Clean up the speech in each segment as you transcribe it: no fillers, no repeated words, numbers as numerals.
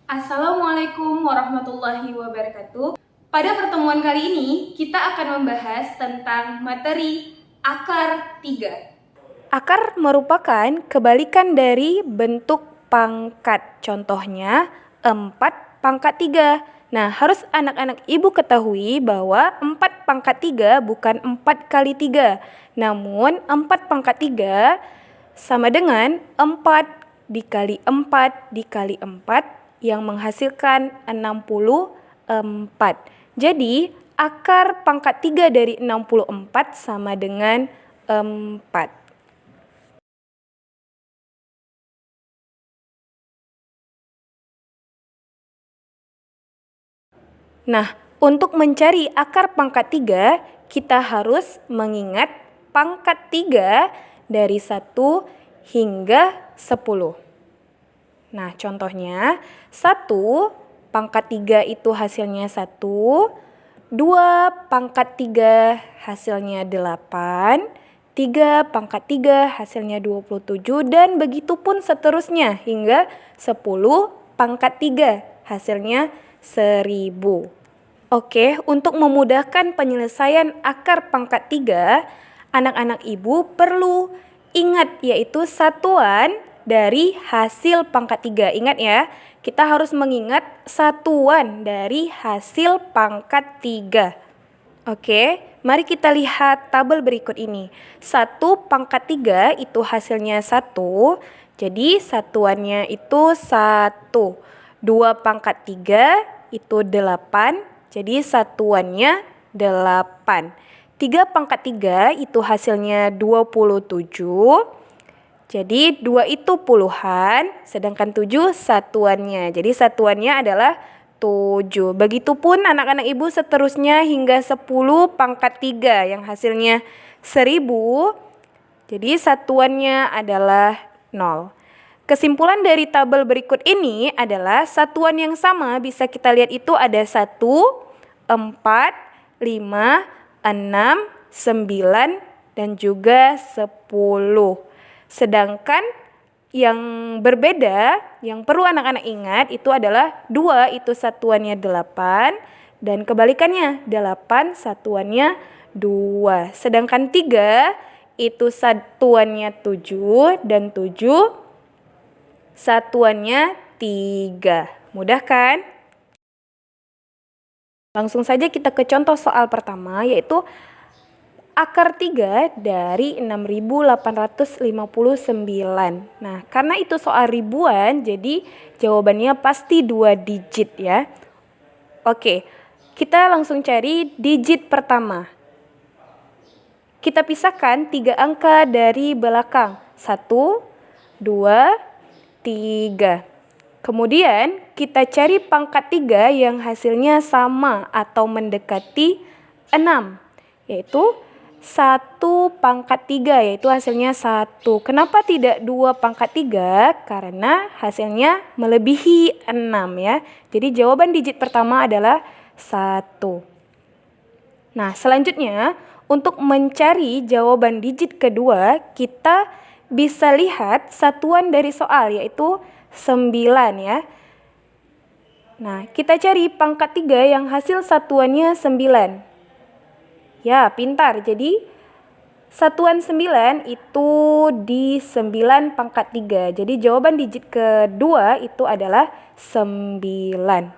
Assalamualaikum warahmatullahi wabarakatuh. Pada pertemuan kali ini, kita akan membahas tentang materi akar 3. Akar merupakan kebalikan dari bentuk pangkat. Contohnya, 4 pangkat 3. Nah, harus anak-anak ibu ketahui bahwa 4 pangkat 3 bukan 4 kali 3. Namun, 4 pangkat 3 sama dengan 4 dikali 4 dikali 4 yang menghasilkan 64. Jadi, akar pangkat 3 dari 64 sama dengan 4. Nah, untuk mencari akar pangkat 3, kita harus mengingat pangkat 3 dari 1 hingga 10. Nah, contohnya 1 pangkat 3 itu hasilnya 1, 2 pangkat 3 hasilnya 8, 3 pangkat 3 hasilnya 27, dan begitu pun seterusnya hingga 10 pangkat 3 hasilnya 1000. Oke, untuk memudahkan penyelesaian akar pangkat 3, anak-anak ibu perlu ingat yaitu satuan dari hasil pangkat 3. Ingat ya, kita harus mengingat satuan dari hasil pangkat 3. Oke, mari kita lihat tabel berikut ini. 1 pangkat 3 itu hasilnya 1, jadi satuannya itu 1. 2 pangkat 3 itu 8, jadi satuannya 8. 3 pangkat 3 itu hasilnya 27, jadi 2 itu puluhan, sedangkan 7 satuannya. Jadi satuannya adalah 7. Begitupun anak-anak ibu seterusnya hingga 10 pangkat 3 yang hasilnya 1000. Jadi satuannya adalah 0. Kesimpulan dari tabel berikut ini adalah satuan yang sama bisa kita lihat itu ada 1, 4, 5, 6, 9, dan juga 10. Sedangkan yang berbeda, yang perlu anak-anak ingat itu adalah 2 itu satuannya 8 dan kebalikannya 8 satuannya 2. Sedangkan 3 itu satuannya 7 dan 7 satuannya 3. Mudah kan? Langsung saja kita ke contoh soal pertama yaitu akar 3 dari 6.859. Nah, karena itu soal ribuan, jadi jawabannya pasti 2 digit ya. Oke, kita langsung cari digit pertama. Kita pisahkan 3 angka dari belakang. 1, 2, 3. Kemudian kita cari pangkat 3 yang hasilnya sama atau mendekati 6, yaitu 1 pangkat 3 yaitu hasilnya 1. Kenapa tidak 2 pangkat 3? Karena hasilnya melebihi 6 ya. Jadi jawaban digit pertama adalah 1. Nah, selanjutnya untuk mencari jawaban digit kedua, kita bisa lihat satuan dari soal yaitu 9 ya. Nah, kita cari pangkat 3 yang hasil satuannya 9. Ya, pintar. Jadi, satuan 9 itu di 9 pangkat 3. Jadi, jawaban digit kedua itu adalah 9.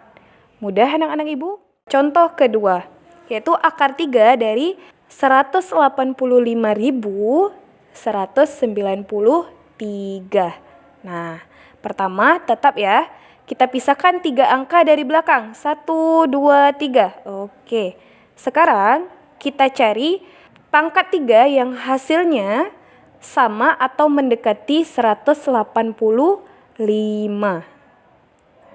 Mudah anak-anak ibu? Contoh kedua, yaitu akar 3 dari 185.193. Nah, pertama tetap ya, kita pisahkan 3 angka dari belakang. 1, 2, 3. Oke, sekarang kita cari pangkat 3 yang hasilnya sama atau mendekati 185.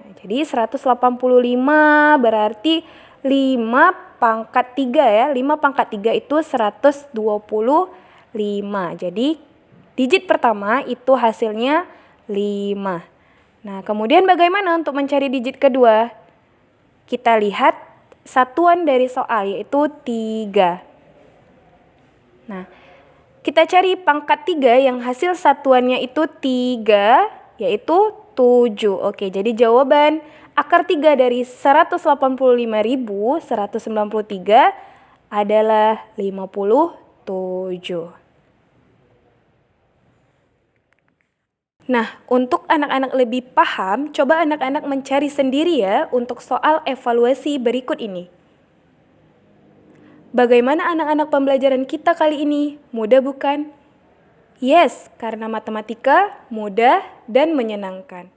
Nah, jadi 185 berarti 5 pangkat 3 ya. 5 pangkat 3 itu 125. Jadi digit pertama itu hasilnya 5. Nah, kemudian bagaimana untuk mencari digit kedua? Kita lihat satuan dari soal yaitu 3. Nah, kita cari pangkat 3 yang hasil satuannya itu 3 yaitu 7. Oke, jadi jawaban Akar 3 dari 185.193 adalah 57. Nah, untuk anak-anak lebih paham, coba anak-anak mencari sendiri ya untuk soal evaluasi berikut ini. Bagaimana anak-anak pembelajaran kita kali ini? Mudah bukan? Yes, karena matematika mudah dan menyenangkan.